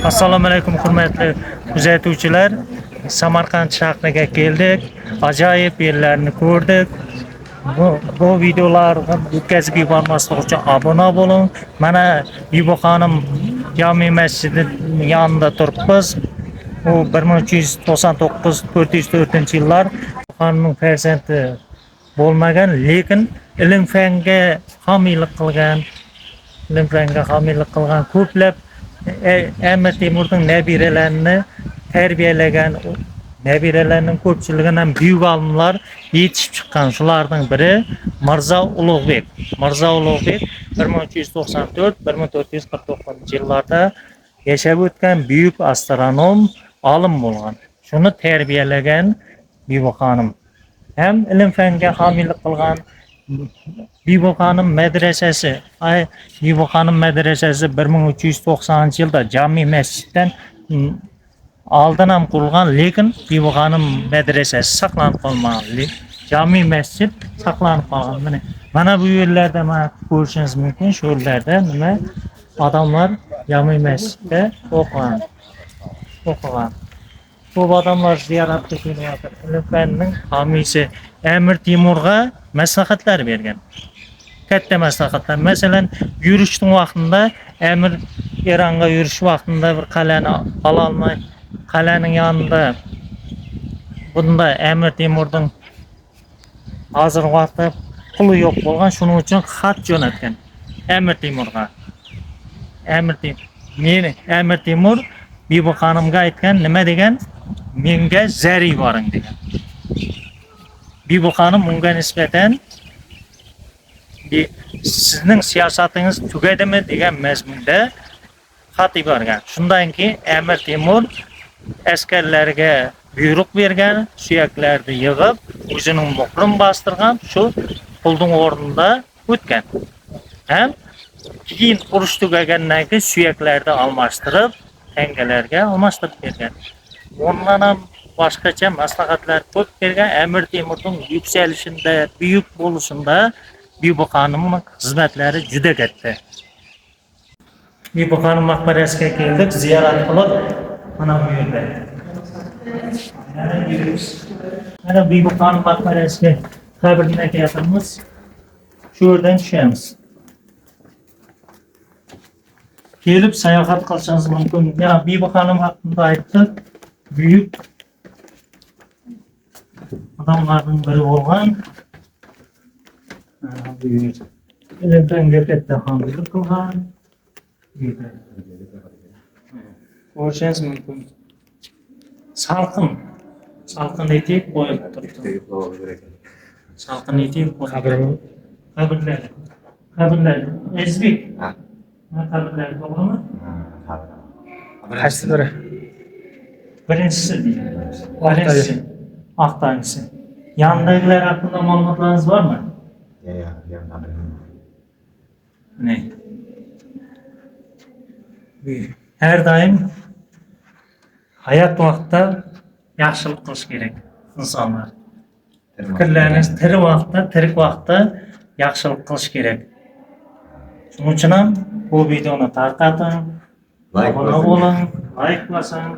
Assalomu alaykum hurmatli kuzatuvchilar. Samarqand shahriga keldik. Ajoyib yerlarni ko'rdik. Bu videolarni o'tkazib yubormaslik uchun obuna bo'ling. Mana Bibo xonim jami masjidi yonida turibmiz. U 1399-404-yillar xonimning farzandi bo'lmagan, lekin ilm-fanga homiylik qilgan ko'plab Amir Temurning nabiralarini tarbiyalagan, nabiralarining ko'pchiligidan buyuk olimlar yetishib chiqqan. Shularning biri Mirzo Ulug'bek. Mirzo Ulug'bek 1344-1449-yillarda yashab o'tgan buyuk astronom, olim bo'lgan. Shuni tarbiyalagan Bibo xonim. Hem ilm-fanga homiylik qilgan. Bibo xonim madrasasi, Bibo xonim madrasasi 1390-yilda Jami masjiddan oldin ham qurilgan, lekin Bibo xonim madrasasi saqlanib qolmagan. Jami masjid saqlanib qolgan. Mana bu yerlarda ko'rishingiz mumkin. Shu yerlarda nima odamlar Jami masjidda o'qigan. Ko'p odamlar ziyoratga kelyapti. Ilm-fanning homiysi Amir Temurga maslahatlar bergan. Katta maslahatlar. Masalan, yurishning vaqtida Amir Eronga yurish vaqtida bir qal'ani ola olmay, qal'aning yonida bunda Amir Temurning hozirgi vaqtda puli yo'q bo'lgan, shuning uchun xat jo'natgan Amir Temurga. Amir Temur Bibo xonimga aytgan, nima degan? Menga zari boring degan. Bibo xonim unga nisbatan sizning siyosatingiz tugadimi degan mazmunda xat yuborgan. Shundan keyin Amir Temur askarlarga buyruq bergan, suyaklarni yig'ib, o'zining muhrini bostirgan, shu pulning o'rnida o'tgan. Ham keyin urush tugagandan keyin suyaklarni almashtirib, tangalarga almashtirib bergan. Ondan ham boshqacha maslahatlar ko'p bergan. Amir Temurning yuksalishida, buyuk bo'lishida Bibo xonimning xizmatlari juda katta. Bibo xonim maqbarasiga keldik, ziyorat qilib, mana bu yerda. Mana Bibo xonim maqbarasiga qabrga kelamiz. Shu yerdan tushamiz. Kelib sayohat qilsangiz mumkin. Ya Bibo xonim haqida aytdik. Buyuk adamlarning biri bo'lgan. Ilm-fanga katta homiylik qilgan. Ko'rishingiz mumkin. Salqin etik qo'yib turibdi. Salqin etik qabrlar. Ezbek. Qabrlar to'g'rimi? Qaysi biri? Birinchisi. Aqtangisi. Yandagilar haqida ma'lumotlaringiz bormi? Ne? Her daim hayat vaqtida yaxshilik qilish kerak insonlar. Fikrlariniz tirik vaqtda yaxshilik qilish kerak. Shuning uchun ham bu videoni tarqating, obuna bo'ling, like bosing.